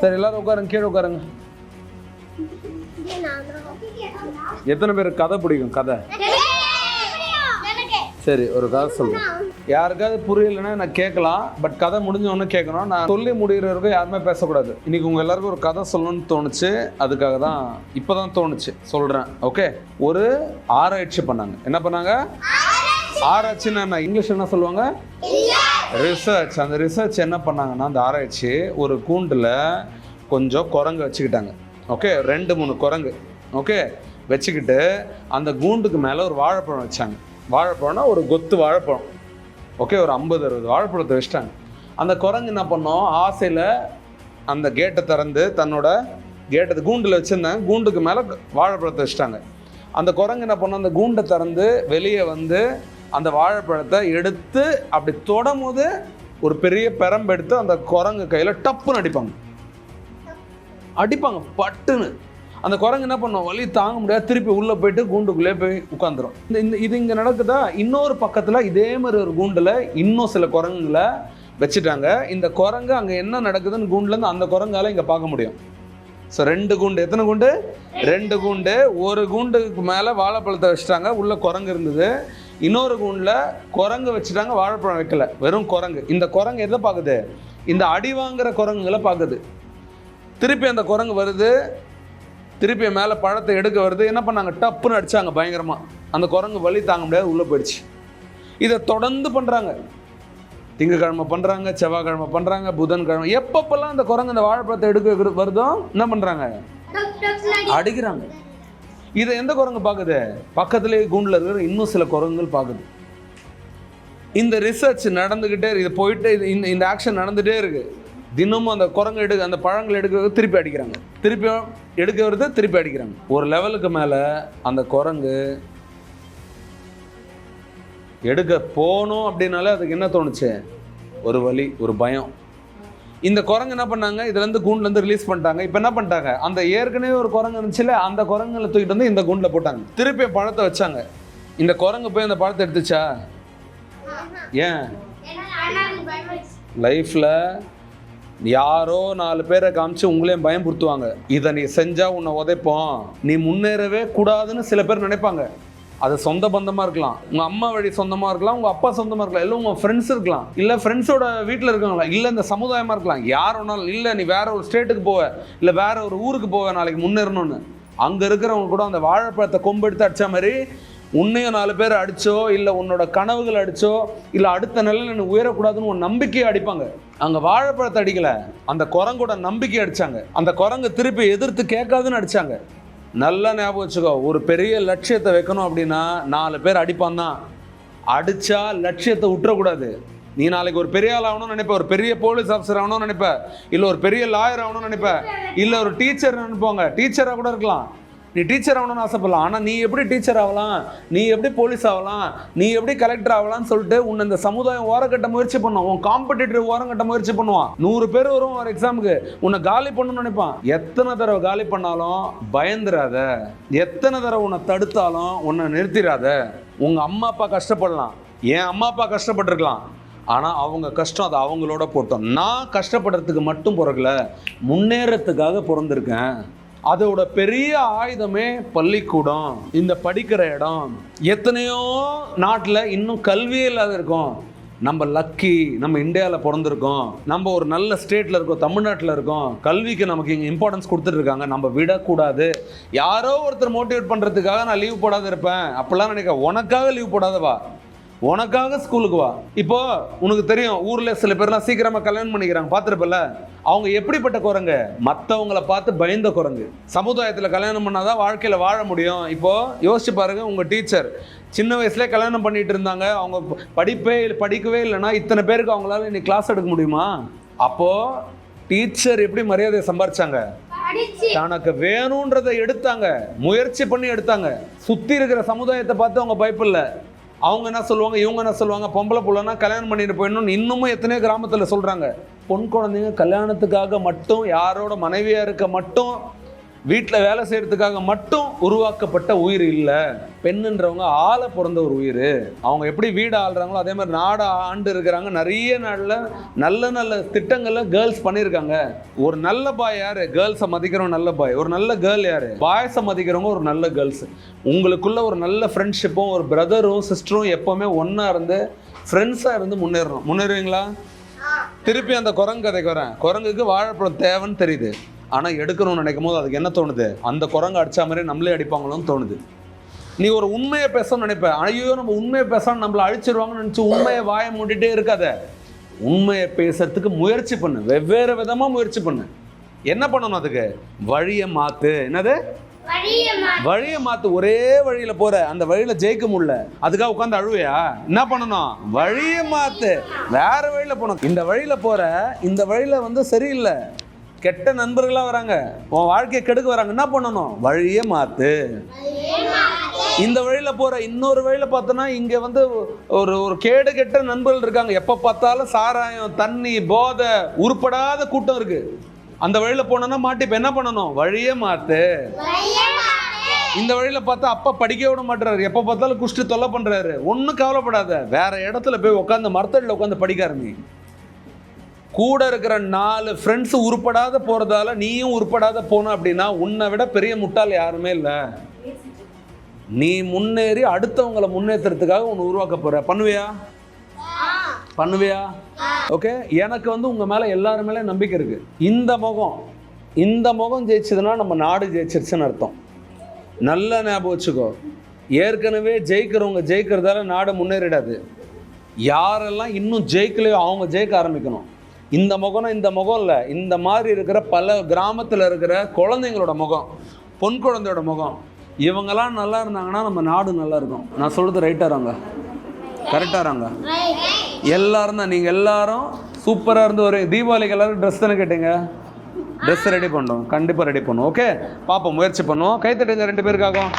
சரி எல்லாரும் உட்காருங்க, கீழே உட்காருங்க. எத்தனை பேருக்கு கதை பிடிக்கும்? கதை சரி, ஒரு கதை சொல்றேன். யாருக்காவது புரியலைன்னா நான் கேட்கலாம், பட் கதை முடிஞ்ச உடனே கேட்கணும். நான் சொல்லி முடிகிற வரைக்கும் யாருமே பேசக்கூடாது. இன்னைக்கு உங்க எல்லாருக்கும் ஒரு கதை சொல்லணும்னு தோணுச்சு, அதுக்காக தான் இப்போதான் தோணுச்சு சொல்றேன். ஓகே, ஒரு ஆராய்ச்சி பண்ணாங்க. என்ன பண்ணாங்க? ஆராய்ச்சின்னா என்ன இங்கிலீஷ் என்ன சொல்லுவாங்க? ரிசர்ச். அந்த ரிசர்ச் என்ன பண்ணாங்கன்னா, அந்த ஆராய்ச்சி ஒரு கூண்டில் கொஞ்சம் குரங்கு வச்சுக்கிட்டாங்க. ஓகே, 2-3 குரங்கு ஓகே வச்சுக்கிட்டு அந்த கூண்டுக்கு மேலே ஒரு வாழைப்பழம் வச்சாங்க. வாழைப்பழம்னா ஒரு கொத்து வாழைப்பழம். ஓகே, ஒரு 50-60 வாழைப்பழத்தை வச்சிட்டாங்க. அந்த குரங்கு என்ன பண்ணோம், ஆசையில் அந்த கேட்டை திறந்து தன்னோட கேட்டை கூண்டில் வச்சுருந்தாங்க, கூண்டுக்கு மேலே வாழைப்பழத்தை வச்சுட்டாங்க. அந்த குரங்கு என்ன பண்ணோம், அந்த கூண்டை திறந்து வெளியே வந்து அந்த வாழைப்பழத்தை எடுத்து அப்படி தொடும் போது ஒரு பெரிய பெரம்பு எடுத்து அந்த குரங்கு கையில் டப்புன்னு அடிப்பாங்க பட்டுன்னு. அந்த குரங்கு என்ன பண்ணும், வலி தாங்க முடியாது, திருப்பி உள்ளே போயிட்டு கூண்டுக்குள்ளே போய் உட்காந்துரும். இது இங்கே நடக்குதா? இன்னொரு பக்கத்தில் இதே மாதிரி ஒரு கூண்டில் இன்னும் சில குரங்குகளை வச்சுட்டாங்க. இந்த குரங்கு அங்கே என்ன நடக்குதுன்னு கூண்டுலேருந்து அந்த குரங்கால இங்கே பார்க்க முடியும். ஸோ 2 கூண்டு. எத்தனை கூண்டு? 2 கூண்டு. ஒரு கூண்டுக்கு மேலே வாழைப்பழத்தை வச்சுட்டாங்க, உள்ள குரங்கு இருந்தது. இன்னொரு கூண்டில் குரங்கு வச்சுட்டாங்க, வாழைப்பழம் வைக்கல, வெறும் குரங்கு. இந்த குரங்கு எதை பார்க்குது? இந்த அடி வாங்குற குரங்குகளை பார்க்குது. திருப்பி அந்த குரங்கு வருது, திருப்பி மேலே பழத்தை எடுக்க வருது. என்ன பண்ணாங்க, டப்புன்னு அடித்தாங்க பயங்கரமாக. அந்த குரங்கு வலி தாங்க முடியாது, உள்ளே போயிடுச்சு. இதை தொடர்ந்து பண்ணுறாங்க. திங்கக்கிழமை பண்ணுறாங்க, செவ்வாய்க்கிழமை பண்ணுறாங்க, புதன்கிழமை. எப்பப்பெல்லாம் அந்த குரங்கு அந்த வாழைப்பழத்தை எடுக்க வருதோ என்ன பண்ணுறாங்க, அடிக்கிறாங்க. இதை எந்த குரங்கு பார்க்குது? பக்கத்துலேயே கூண்டில் இருக்கிற இன்னும் சில குரங்குகள் பார்க்குது. இந்த ரிசர்ச் நடந்துக்கிட்டே இருக்குது, இது போயிட்டு இந்த ஆக்ஷன் நடந்துகிட்டே இருக்குது. தினமும் அந்த குரங்கு அந்த பழங்கள் எடுக்க திருப்பி அடிக்கிறாங்க, திருப்பி எடுக்க வருது, திருப்பி அடிக்கிறாங்க. ஒரு லெவலுக்கு மேலே அந்த குரங்கு எடுக்க போகணும் அப்படின்னாலே அதுக்கு என்ன தோணுச்சு, ஒரு வலி, ஒரு பயம். இந்த குரங்கு என்ன பண்ணாங்க, இதுலேருந்து கூண்டுலேருந்து ரிலீஸ் பண்ணிட்டாங்க. இப்போ என்ன பண்ணிட்டாங்க, அந்த ஏற்கனவே ஒரு குரங்கு இருந்துச்சுல, அந்த குரங்குல தூக்கிட்டு வந்து இந்த கூண்டில் போட்டாங்க. திருப்பி பழத்தை வச்சாங்க. இந்த குரங்கு போய் அந்த பழத்தை எடுத்துச்சா? ஏன்? லைஃப்பில் யாரோ 4 பேரை காமிச்சு உங்களையும் பயம்படுத்துவாங்க. இதை நீ செஞ்சா உன்னை உதைப்போம், நீ முன்னேறவே கூடாதுன்னு சில பேர் நினைப்பாங்க. அது சொந்த பந்தமாக இருக்கலாம், உங்கள் அம்மா வழி சொந்தமாக இருக்கலாம், உங்கள் அப்பா சொந்தமாக இருக்கலாம், இல்லை உங்கள் ஃப்ரெண்ட்ஸ் இருக்கலாம், இல்லை ஃப்ரெண்ட்ஸோட வீட்டில் இருக்காங்களா, இல்லை இந்த சமுதாயமாக இருக்கலாம், யார் ஒன்றாலும். இல்லை நீ வேற ஒரு ஸ்டேட்டுக்கு போவ, இல்லை வேற ஒரு ஊருக்கு போவ நாளைக்கு முன்னேறணும்னு. அங்கே இருக்கிறவங்க கூட அந்த வாழைப்பழத்தை கொம்பு எடுத்து அடித்த மாதிரி உன்னையும் 4 பேர் அடிச்சோ, இல்லை உன்னோட கனவுகள் அடிச்சோ, இல்லை அடுத்த நிலையில் நீ உயரக்கூடாதுன்னு ஒரு நம்பிக்கையை அடிப்பாங்க. அங்கே வாழைப்பழத்தை அடிக்கல, அந்த குரங்கோட நம்பிக்கை அடிச்சாங்க. அந்த குரங்கு திருப்பி எதிர்த்து கேட்காதுன்னு அடிச்சாங்க. நல்லா ஞாபகம் வச்சுக்கோ, ஒரு பெரிய லட்சியத்தை வைக்கணும் அப்படின்னா 4 பேர் அடிப்பான் தான். அடிச்சா லட்சியத்தை விட்டுறக்கூடாது. நீ நாளைக்கு ஒரு பெரிய ஆள் ஆகணும்னு நினைப்ப, ஒரு பெரிய போலீஸ் ஆஃபீஸர் ஆகணும்னு நினைப்ப, இல்லை ஒரு பெரிய லாயர் ஆகணும்னு நினைப்ப, இல்லை ஒரு டீச்சர் நினைப்பாங்க, டீச்சராக கூட இருக்கலாம். நீ டீச்சர் ஆகணும்னு ஆசைப்படலாம். ஆனால் நீ எப்படி டீச்சர் ஆகலாம், நீ எப்படி போலீஸ் ஆகலாம், நீ எப்படி கலெக்டர் ஆகலாம்னு சொல்லிட்டு உன்னை இந்த சமுதாயம் ஓரங்கட்ட முயற்சி பண்ணும். உன் காம்படிட்டர் ஓரங்கட்ட முயற்சி பண்ணுவான். 100 பேர் வரும் ஒரு எக்ஸாமுக்கு, உன்னை காலி பண்ணணும்னு நினைப்பான். எத்தனை தடவை காலி பண்ணாலும் பயந்துராத, எத்தனை தடவை உன்னை தடுத்தாலும் உன்னை நிறுத்திடாத. உங்கள் அம்மா அப்பா கஷ்டப்படலாம், என் அம்மா அப்பா கஷ்டப்பட்டிருக்கலாம், ஆனால் அவங்க கஷ்டம் அது அவங்களோட போட்டோம். நான் கஷ்டப்படுறதுக்கு மட்டும் பிறக்கல, முன்னேறத்துக்காக பிறந்திருக்கேன். அதோட பெரிய ஆயுதமே பள்ளிக்கூடம், இந்த படிக்கிற இடம். எத்தனையோ நாட்டில் இன்னும் கல்வியே இல்லாத இருக்கும். நம்ம லக்கி, நம்ம இந்தியாவில் பிறந்திருக்கோம், நம்ம ஒரு நல்ல ஸ்டேட்டில் இருக்கோம், தமிழ்நாட்டில் இருக்கோம், கல்விக்கு நமக்கு இங்கே இம்பார்ட்டன்ஸ் கொடுத்துட்டு இருக்காங்க. நம்ம விடக்கூடாது. யாரோ ஒருத்தர் மோட்டிவேட் பண்ணுறதுக்காக நான் லீவ் போடாத இருப்பேன் அப்படிலாம் நினைக்க. உனக்காக லீவ் போடாதவா, உனக்காக ஸ்கூலுக்கு வா. இப்போ உனக்கு தெரியும், ஊரில் சில பேர்லாம் சீக்கிரமாக கல்யாணம் பண்ணிக்கிறாங்க, பார்த்துருப்பல. அவங்க எப்படிப்பட்ட குரங்கு, மற்றவங்களை பார்த்து பயந்த குரங்கு. சமுதாயத்தில் கல்யாணம் பண்ணாதான் வாழ்க்கையில் வாழ முடியும். இப்போ யோசிச்சு பாருங்க, உங்கள் டீச்சர் சின்ன வயசுலேயே கல்யாணம் பண்ணிட்டு இருந்தாங்க, அவங்க படிக்கவே இல்லைன்னா இத்தனை பேருக்கு அவங்களால இன்னைக்கு கிளாஸ் எடுக்க முடியுமா? அப்போது டீச்சர் எப்படி மரியாதையை சம்பாரிச்சாங்க, தனக்கு வேணுன்றதை எடுத்தாங்க, முயற்சி பண்ணி எடுத்தாங்க. சுற்றி இருக்கிற சமுதாயத்தை பார்த்து அவங்க பயப்படல. அவங்க என்ன சொல்லுவாங்க, இவங்க என்ன சொல்லுவாங்க, பொம்பளை புள்ளனா கல்யாணம் பண்ணிட்டு போயிடணும்னு இன்னமும் எத்தனையோ கிராமத்தில் சொல்கிறாங்க. பொன் குழந்தைங்க கல்யாணத்துக்காக மட்டும், யாரோட மனைவியாக இருக்க மட்டும் வீட்டில் வேலை செய்யறதுக்காக மட்டும் உருவாக்கப்பட்ட உயிர் இல்லை. பெண்ணுன்றவங்க ஆளை பிறந்த ஒரு உயிர். அவங்க எப்படி வீடு ஆள்றாங்களோ அதே மாதிரி நாடு ஆண்டு இருக்கிறாங்க. நிறைய நாளில் நல்ல நல்ல திட்டங்களில் கேர்ள்ஸ் பண்ணியிருக்காங்க. ஒரு நல்ல பாய் யார்? கேர்ள்ஸை மதிக்கிறவங்க நல்ல பாய். ஒரு நல்ல கேர்ள் யார்? பாய்ஸை மதிக்கிறவங்க ஒரு நல்ல கேர்ள்ஸ். உங்களுக்குள்ள ஒரு நல்ல ஃப்ரெண்ட்ஷிப்பும் ஒரு பிரதரும் சிஸ்டரும் எப்போவுமே ஒன்றா இருந்து ஃப்ரெண்ட்ஸாக இருந்து முன்னேறணும். முன்னேறுவீங்களா? திருப்பி அந்த குரங்கு கதைக்கு வரேன். குரங்குக்கு வாழைப்பழம் தேவைன்னு தெரியுது, ஆனால் எடுக்கணும்னு நினைக்கும் போது அதுக்கு என்ன தோணுது? அந்த குரங்கு அடித்த மாதிரி நம்மளே அடிப்பாங்களோன்னு தோணுது. நீ ஒரு உண்மையை பேசணும்னு நினைப்பேன், ஐயோ நம்ம உண்மையை பேசணும் நம்மளை அழிச்சிருவாங்கன்னு நினச்சி உண்மையை வாயை மூடிட்டே இருக்காத. உண்மையை பேசுறதுக்கு முயற்சி பண்ணு, வெவ்வேறு விதமாக முயற்சி பண்ணு. என்ன பண்ணணும்? அதுக்கு வழியை மாற்று. என்னது? வழியை மாற்று. ஒரே வழியில் போகிற, அந்த வழியில் ஜெயிக்க முடியல, அதுக்காக உட்காந்து அழுவையா? என்ன பண்ணணும்? வழியை மாற்று, வேற வழியில் போகணும். இந்த வழியில் போகிற, இந்த வழியில் சரியில்லை, கெட்ட நண்பர்களாக வராங்க, உன் வாழ்க்கையை கெடுக்க வராங்க. என்ன பண்ணணும்? வழியே மாற்று. இந்த வழியில் போகிற, இன்னொரு வழியில் பார்த்தோன்னா இங்கே ஒரு கேடு கெட்ட நண்பர்கள் இருக்காங்க. எப்போ பார்த்தாலும் சாராயம், தண்ணி, போதை, உருப்படாத கூட்டம் இருக்குது. அந்த வழியில் போனோன்னா மாட்டிப்ப. என்ன பண்ணணும்? வழியே மாற்று. இந்த வழியில் பார்த்தா அப்பா படிக்க விட மாட்டுறாரு, எப்போ பார்த்தாலும் குஷ்டு தொல்லை பண்ணுறாரு. ஒன்றும் கவலைப்படாத, வேற இடத்துல போய் உட்காந்து மரத்தடியில் உட்காந்து படிக்க ஆரம்பி. கூட இருக்கிற 4 ஃப்ரெண்ட்ஸ் உருப்படாத போகிறதால நீயும் உருப்படாத போன அப்படின்னா உன்னை விட பெரிய முட்டாள் யாருமே இல்லை. நீ முன்னேறி அடுத்தவங்களை முன்னேற்றத்துக்காக ஒன்று உருவாக்க போகிற. பண்ணுவியா? ஓகே. எனக்கு உங்கள் மேலே எல்லாரும் மேலே நம்பிக்கை இருக்குது. இந்த முகம் ஜெயிச்சதுன்னா நம்ம நாடு ஜெயிச்சிருச்சுன்னு அர்த்தம். நல்ல ஞாபகம் வச்சுக்கோ. ஏற்கனவே ஜெயிக்கிறதால நாடு முன்னேறிடாது. யாரெல்லாம் இன்னும் ஜெயிக்கலையோ அவங்க ஜெயிக்க ஆரம்பிக்கணும். இந்த முகம் இல்லை, இந்த மாதிரி இருக்கிற பல கிராமத்தில் இருக்கிற குழந்தைங்களோட முகம், பொன் குழந்தையோட முகம், இவங்கெல்லாம் நல்லா இருந்தாங்கன்னா நம்ம நாடு நல்லா இருக்கும். நான் சொல்கிறது ரைட்டாகிறாங்க? கரெக்டாகிறாங்க? எல்லாரும் தான். நீங்கள் எல்லாரும் சூப்பராக இருந்து ஒரு தீபாவளிக்கு எல்லோரும் ட்ரெஸ் தானே கேட்டீங்க? ட்ரெஸ் ரெடி பண்ணுறோம், கண்டிப்பாக ரெடி பண்ணுவோம். ஓகே, பார்ப்போம், முயற்சி பண்ணுவோம். கைத்தட்டுங்க 2 பேருக்காகும்.